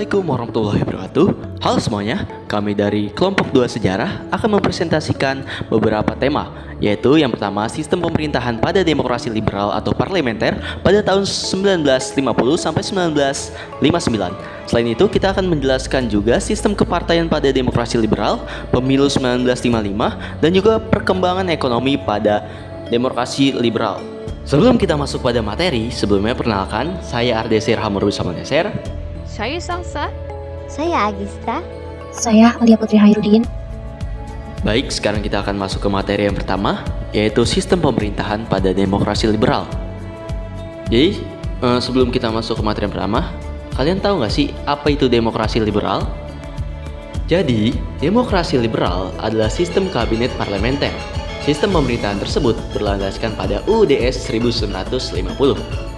Assalamualaikum warahmatullahi wabarakatuh. Halo semuanya, kami dari kelompok 2 sejarah akan mempresentasikan beberapa tema, yaitu yang pertama sistem pemerintahan pada demokrasi liberal atau parlementer pada tahun 1950 sampai 1959. Selain itu, kita akan menjelaskan juga sistem kepartaian pada demokrasi liberal, pemilu 1955, dan juga perkembangan ekonomi pada demokrasi liberal. Sebelum kita masuk pada materi, sebelumnya perkenalkan, saya Ardesir Hamurwi Samaneser. Saya Salsa. Saya Agista. Saya Alia Putri Hairudin. Baik, sekarang kita akan masuk ke materi yang pertama, yaitu sistem pemerintahan pada demokrasi liberal. Jadi, sebelum kita masuk ke materi yang pertama, kalian tahu nggak sih apa itu demokrasi liberal? Jadi, demokrasi liberal adalah sistem kabinet parlementer. Sistem pemerintahan tersebut berlandaskan pada UUDS 1950.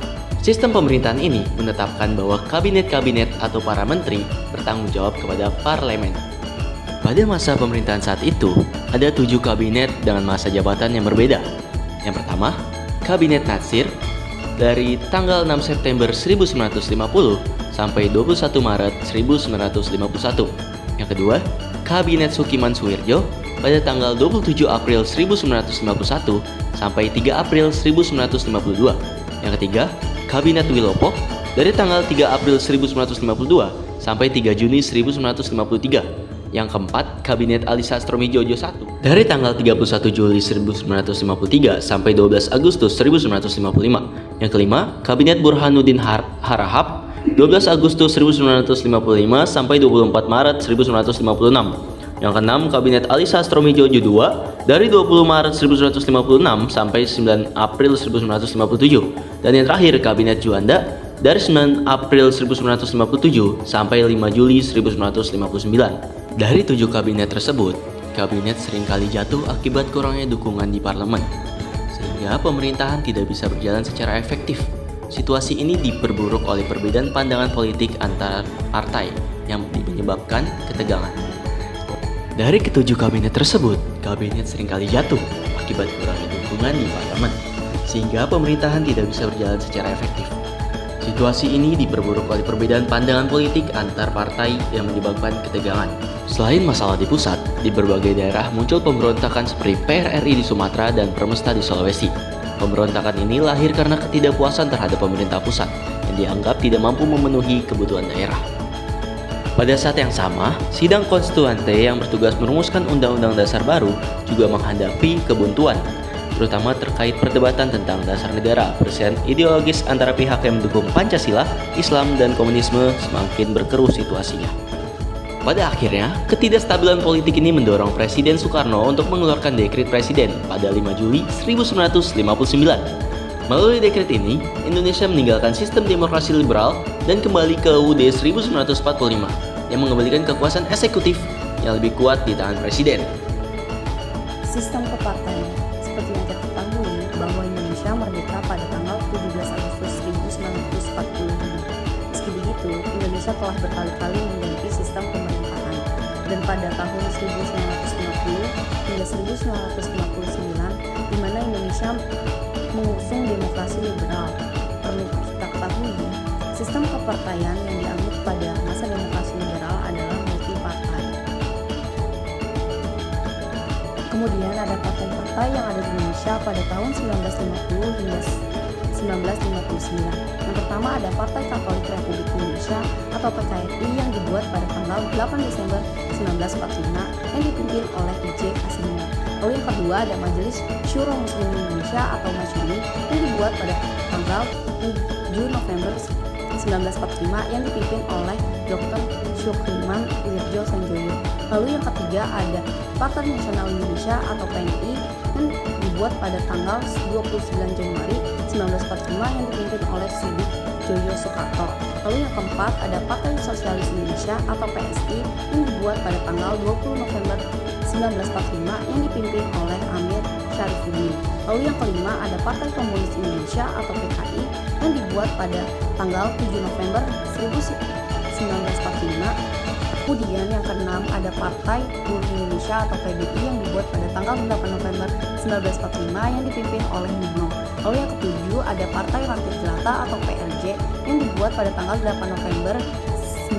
Sistem pemerintahan ini menetapkan bahwa kabinet-kabinet atau para menteri bertanggung jawab kepada parlemen. Pada masa pemerintahan saat itu, ada 7 kabinet dengan masa jabatan yang berbeda. Yang pertama, Kabinet Natsir dari tanggal 6 September 1950 sampai 21 Maret 1951. Yang kedua, Kabinet Sukiman Suwirjo pada tanggal 27 April 1951 sampai 3 April 1952. Yang ketiga, Kabinet Wilopo dari tanggal 3 April 1952 sampai 3 Juni 1953. Yang keempat, Kabinet Ali Sastromijojo I dari tanggal 31 Juli 1953 sampai 12 Agustus 1955. Yang kelima, Kabinet Burhanuddin Harahap 12 Agustus 1955 sampai 24 Maret 1956. Yang keenam, Kabinet Ali Sastromijojo II dari 20 Maret 1956 sampai 9 April 1957. Dan yang terakhir, Kabinet Juanda dari 9 April 1957 sampai 5 Juli 1959. Dari 7 kabinet tersebut, kabinet seringkali jatuh akibat kurangnya dukungan di parlemen, sehingga pemerintahan tidak bisa berjalan secara efektif. Situasi ini diperburuk oleh perbedaan pandangan politik antar partai yang menyebabkan ketegangan. Dari ketujuh kabinet tersebut, kabinet seringkali jatuh akibat kurangnya dukungan di parlemen, sehingga pemerintahan tidak bisa berjalan secara efektif. Situasi ini diperburuk oleh perbedaan pandangan politik antar partai yang menyebabkan ketegangan. Selain masalah di pusat, di berbagai daerah muncul pemberontakan seperti PRRI di Sumatera dan Permesta di Sulawesi. Pemberontakan ini lahir karena ketidakpuasan terhadap pemerintah pusat yang dianggap tidak mampu memenuhi kebutuhan daerah. Pada saat yang sama, sidang konstituante yang bertugas merumuskan undang-undang dasar baru juga menghadapi kebuntuan, terutama terkait perdebatan tentang dasar negara. Persaingan ideologis antara pihak yang mendukung Pancasila, Islam, dan komunisme semakin berkeruh situasinya. Pada akhirnya, ketidakstabilan politik ini mendorong Presiden Soekarno untuk mengeluarkan dekret presiden pada 5 Juli 1959. Melalui dekret ini, Indonesia meninggalkan sistem demokrasi liberal dan kembali ke UUD 1945 yang mengembalikan kekuasaan eksekutif yang lebih kuat di tangan presiden. Sistem kepartaian. Seperti yang kita ketahui bahwa Indonesia merdeka pada tanggal 17 Agustus 1945. Meski begitu, Indonesia telah berkali-kali mengganti sistem pemerintahan, dan pada tahun 1950 hingga 1959, di mana Indonesia mengusung demokrasi liberal. Perlu kita ketahui, sistem kepartaian yang dianut pada masa demokrasi liberal adalah multipartai. Kemudian ada partai-partai yang ada di Indonesia pada tahun 1950 hingga 1959. Yang pertama ada Partai Katolik Republik Indonesia atau PKRI yang dibuat pada tanggal 8 Desember 1945 yang dipimpin oleh I.J. Hasibuan. Lalu yang kedua ada Majelis Syuro Muslim Indonesia atau MASYMI yang dibuat pada tanggal 7 November 1945 yang dipimpin oleh Dr. Syukriman Wirjo Sanjoyo. Lalu yang ketiga ada Partai Nasional Indonesia atau PNI yang dibuat pada tanggal 29 Januari 1945 yang dipimpin oleh Sidik Joyo Sukarto. Lalu yang keempat ada Partai Sosialis Indonesia atau PSI yang dibuat pada tanggal 20 November 1945 yang dipimpin oleh Amir Syarifuddin. Lalu yang kelima ada Partai Komunis Indonesia atau PKI yang dibuat pada tanggal 7 November 1945. Kemudian yang keenam ada Partai Buruh Indonesia atau PBI yang dibuat pada tanggal 8 November 1945 yang dipimpin oleh Nino. Lalu yang ketujuh ada Partai Rakyat Jelata atau PRJ yang dibuat pada tanggal 8 November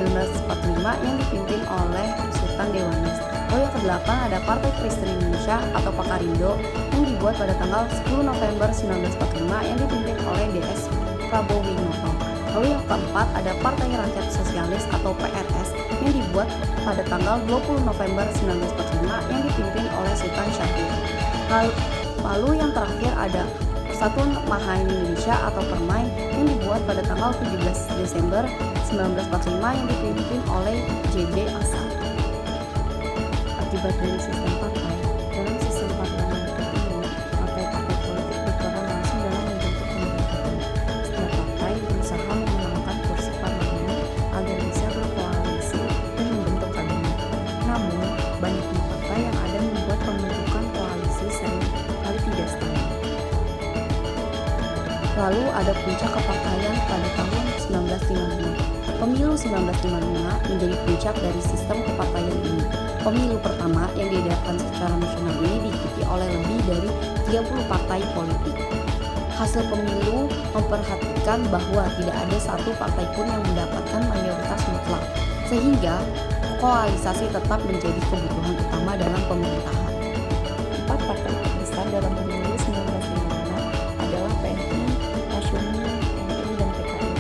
1945 yang dipimpin oleh Sultan Dewanes. Lalu yang ke-8 ada Partai Kristen Indonesia atau Pakarindo yang dibuat pada tanggal 10 November 1945 yang dipimpin oleh DS Prabowo Winoto. Lalu yang ke-4 ada Partai Rakyat Sosialis atau PRS yang dibuat pada tanggal 20 November 1945 yang dipimpin oleh Sultan Syahrir. Lalu yang terakhir ada Persatuan Mahasiswa Indonesia atau PERMAI yang dibuat pada tanggal 17 Desember 1945 yang dipimpin oleh JB Asar. Akibat dari sistem partai, dalam sistem parlementer ini, partai-partai politik berperan langsung dalam membentuk pemerintahan. Setiap partai berusaha memenangkan kursi parlemen agar bisa berkoalisi dan membentuk kabinet. Namun, banyaknya partai yang ada membuat pembentukan koalisi seringkali tidak stabil. Lalu ada puncak kepartaian pada tahun 1955. Pemilu 1955 menjadi puncak dari sistem kepartaian ini. Pemilu pertama yang diadakan secara nasional ini diikuti oleh lebih dari 30 partai politik. Hasil pemilu memperhatikan bahwa tidak ada satu partai pun yang mendapatkan mayoritas mutlak, sehingga koalisasi tetap menjadi kebutuhan utama dalam pemerintahan. 4 partai terbesar dalam pemilu 1955 adalah PNI, Nasional, NU, dan PKI.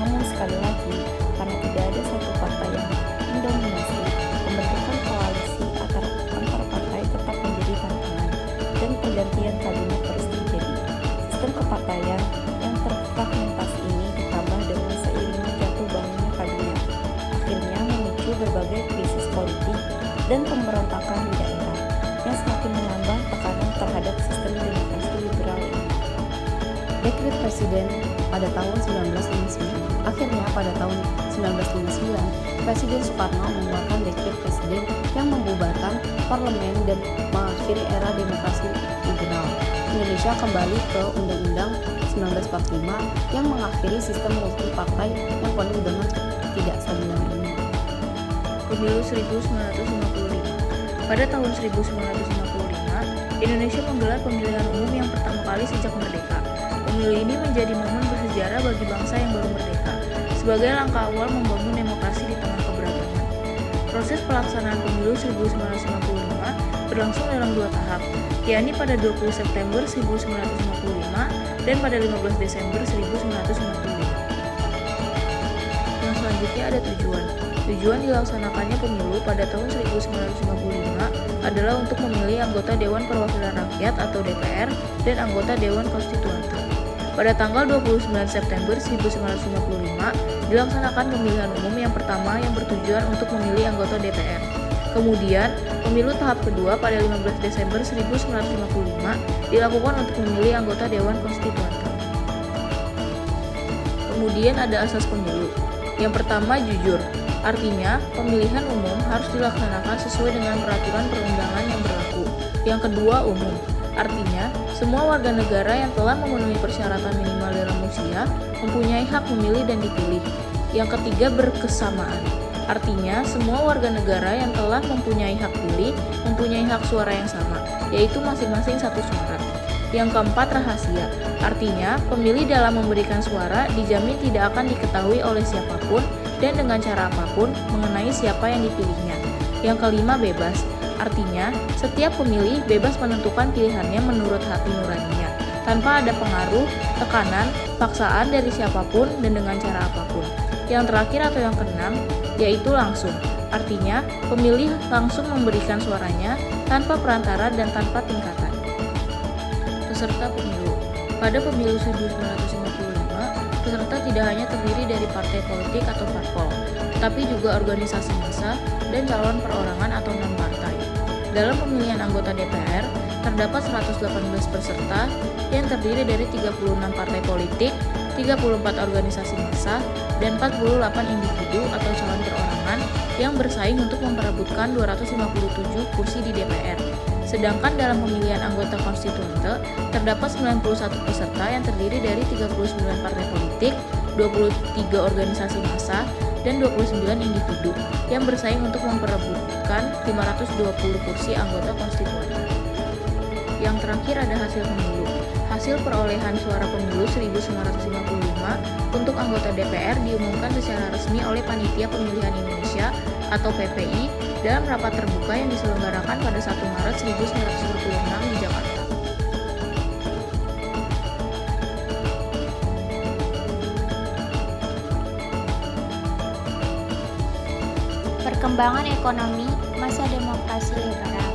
Namun sekali lagi, karena tidak ada satu partai yang mendominasi, pembentukan koalisi antar partai tetap menjadi tantangan, dan pergantian kabinet terus terjadi. Sistem kepartaian yang terfragmentasi ini ditambah dengan seiringnya jatuh bangunnya kabinet, akhirnya memicu berbagai krisis politik dan pemberontakan di daerah, yang semakin menambah tekanan terhadap sistem demokrasi liberal ini. Dekret Presiden pada tahun 1959. Akhirnya pada tahun 1959, Presiden Soekarno mengeluarkan dekret presiden yang membubarkan parlemen dan mengakhiri era demokrasi liberal. Indonesia kembali ke Undang-Undang 1945 yang mengakhiri sistem multipartai yang penuh dengan ketidakstabilan ini. Pemilu 1955. Pada tahun 1955, Indonesia menggelar pemilihan umum yang pertama kali sejak merdeka. Pemilu ini menjadi momen bersejarah bagi bangsa yang baru merdeka, sebagai langkah awal membangun demokrasi di tengah keberagaman. Proses pelaksanaan pemilu 1955 berlangsung dalam 2 tahap, yakni pada 20 September 1955 dan pada 15 Desember 1955. Yang selanjutnya ada tujuan. Tujuan dilaksanakannya pemilu pada tahun 1955 adalah untuk memilih anggota Dewan Perwakilan Rakyat atau DPR dan anggota Dewan Konstituante. Pada tanggal 29 September 1955 dilaksanakan pemilihan umum yang pertama yang bertujuan untuk memilih anggota DPR. Kemudian, pemilu tahap kedua pada 15 Desember 1955 dilakukan untuk memilih anggota Dewan Konstituante. Kemudian ada asas pemilu. Yang pertama, jujur. Artinya, pemilihan umum harus dilaksanakan sesuai dengan peraturan perundangan yang berlaku. Yang kedua, umum. Artinya, semua warga negara yang telah memenuhi persyaratan minimal dalam usia mempunyai hak memilih dan dipilih. Yang ketiga, berkesamaan. Artinya, semua warga negara yang telah mempunyai hak pilih mempunyai hak suara yang sama, yaitu masing-masing 1 suara. Yang keempat, rahasia. Artinya, pemilih dalam memberikan suara dijamin tidak akan diketahui oleh siapapun dan dengan cara apapun mengenai siapa yang dipilihnya. Yang kelima, bebas. Artinya, setiap pemilih bebas menentukan pilihannya menurut hati nuraninya, tanpa ada pengaruh, tekanan, paksaan dari siapapun dan dengan cara apapun. Yang terakhir atau yang keenam, yaitu langsung. Artinya, pemilih langsung memberikan suaranya tanpa perantara dan tanpa tingkatan. Peserta pemilu. Pada pemilu 1955, peserta tidak hanya terdiri dari partai politik atau parpol, tetapi juga organisasi massa dan calon perorangan atau non-partai. Dalam pemilihan anggota DPR, terdapat 118 peserta yang terdiri dari 36 partai politik, 34 organisasi massa, dan 48 individu atau calon perorangan yang bersaing untuk memperebutkan 257 kursi di DPR. Sedangkan dalam pemilihan anggota konstituante, terdapat 91 peserta yang terdiri dari 39 partai politik, 23 organisasi massa, dan 29 individu yang bersaing untuk memperebutkan 520 kursi anggota konstituante. Yang terakhir ada hasil pemilu. Hasil perolehan suara pemilu 1955 untuk anggota DPR diumumkan secara resmi oleh Panitia Pemilihan Indonesia atau PPI dalam rapat terbuka yang diselenggarakan pada 1 Maret 1956 di Jakarta. Perkembangan ekonomi masa demokrasi liberal.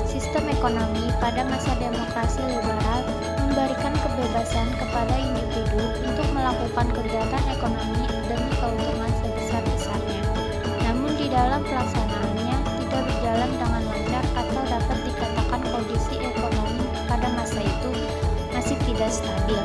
Sistem ekonomi pada masa demokrasi liberal memberikan kebebasan kepada individu untuk melakukan kegiatan ekonomi demi keuntungan sebesar-besarnya. Namun di dalam pelaksanaannya tidak berjalan dengan lancar atau dapat dikatakan kondisi ekonomi pada masa itu masih tidak stabil.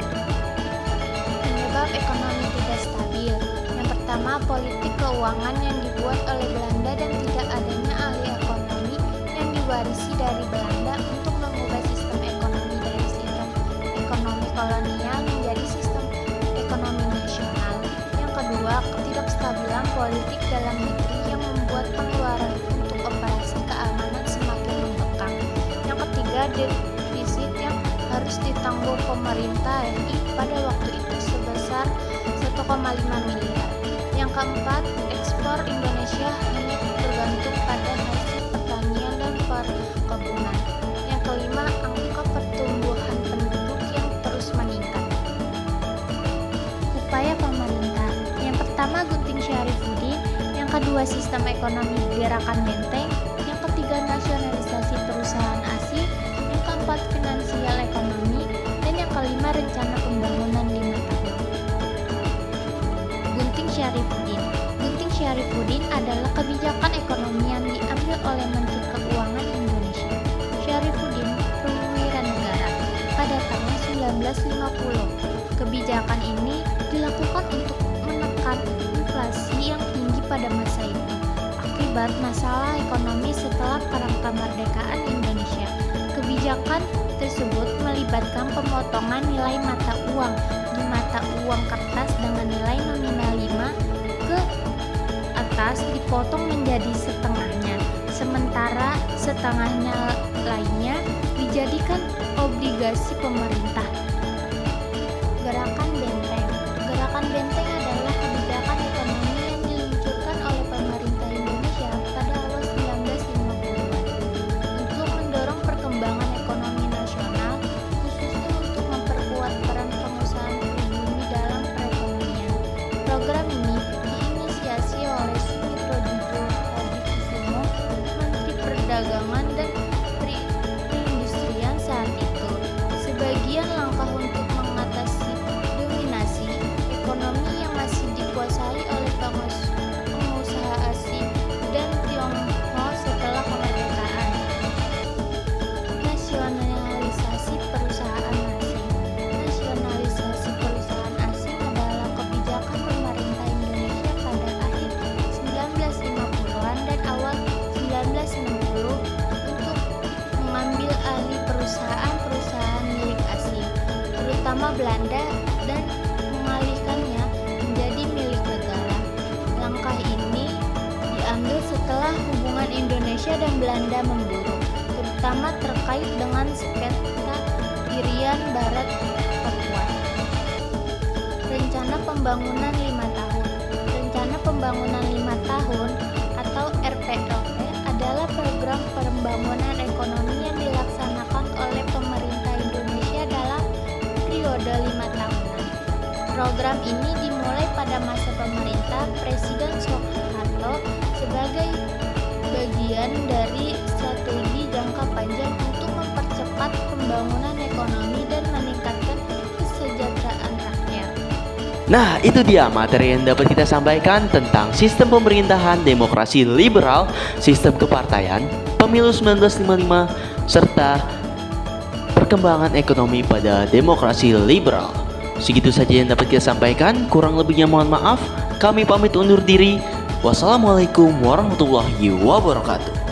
Penyebab ekonomi tidak stabil. Yang pertama, politik keuangan yang dibuat oleh Belanda dan tidak adanya ahli ekonomi yang diwarisi dari Belanda untuk mengubah sistem ekonomi dari sistem ekonomi kolonial menjadi sistem ekonomi nasional. Yang kedua, ketidakstabilan politik dalam negeri yang membuat pengeluaran untuk operasi keamanan semakin membengkak. Yang ketiga, defisit yang harus ditanggung pemerintah RI pada waktu itu sebesar 1,5 miliar. Yang keempat, ekspor Indonesia hanya bergantung pada hasil pertanian dan perkebunan. Yang kelima, angka pertumbuhan penduduk yang terus meningkat. Upaya pemerintah. Yang pertama, Gunting Syarifuddin. Yang kedua, sistem ekonomi gerakan Benteng. Yang ketiga, nasionalisasi perusahaan asing. Yang keempat, finansial ekonomi. Dan yang kelima, rencana pembangunan 5 tahun. Gunting Syarifuddin adalah kebijakan ekonomi yang diambil oleh Menteri Keuangan Indonesia, Syarifuddin Perwira Negara, pada tahun 1950. Kebijakan ini dilakukan untuk menekan inflasi yang tinggi pada masa itu akibat masalah ekonomi setelah Perang Kemerdekaan Indonesia. Kebijakan tersebut melibatkan pemotongan nilai mata uang di mata uang kertas dengan nilai nominal 5 ke atas dipotong menjadi setengahnya, sementara setengahnya lainnya dijadikan obligasi pemerintah. Gerakan Benteng. Gerakan Benteng adalah kebijakan ekonomi yang diluncurkan oleh pemerintah Indonesia pada awal 1950-an untuk mendorong perkembangan ekonomi nasional, khususnya untuk memperkuat peran pengusaha pribumi dalam perekonomian. Program ini diinisiasi oleh Sumitro Dito Hadikusumo, Menteri Perdagangan dan Perindustrian saat itu. Sebagian langkah untuk mengatasi dominasi ekonomi yang masih dikuasai oleh pengusaha asing dan Tionghoa setelah kemerdekaan. Nasionalisasi perusahaan asing. Nasionalisasi perusahaan asing adalah kebijakan pemerintah Indonesia pada akhir 1950-an dan awal 1960 untuk mengambil alih perusahaan-perusahaan milik asing, terutama Belanda, dan mengalihkannya menjadi milik negara. Langkah ini diambil setelah hubungan Indonesia dan Belanda memburuk, terutama terkait dengan sengketa Irian Barat Papua. Rencana Pembangunan 5 Tahun. Rencana Pembangunan 5 Tahun atau RPLT adalah program pembangunan ekonomi yang dilaksanakan oleh pemerintah Indonesia dalam periode 5 tahunan. Program ini dimulai pada masa pemerintah Presiden Soeharto sebagai bagian dari strategi jangka panjang untuk mempercepat pembangunan ekonomi dan meningkatkan kesejahteraan rakyat. Nah, itu dia materi yang dapat kita sampaikan tentang sistem pemerintahan demokrasi liberal, sistem kepartaian, pemilu 1955, serta perkembangan ekonomi pada demokrasi liberal. Segitu saja yang dapat kita sampaikan, kurang lebihnya mohon maaf. Kami pamit undur diri. Wassalamualaikum warahmatullahi wabarakatuh.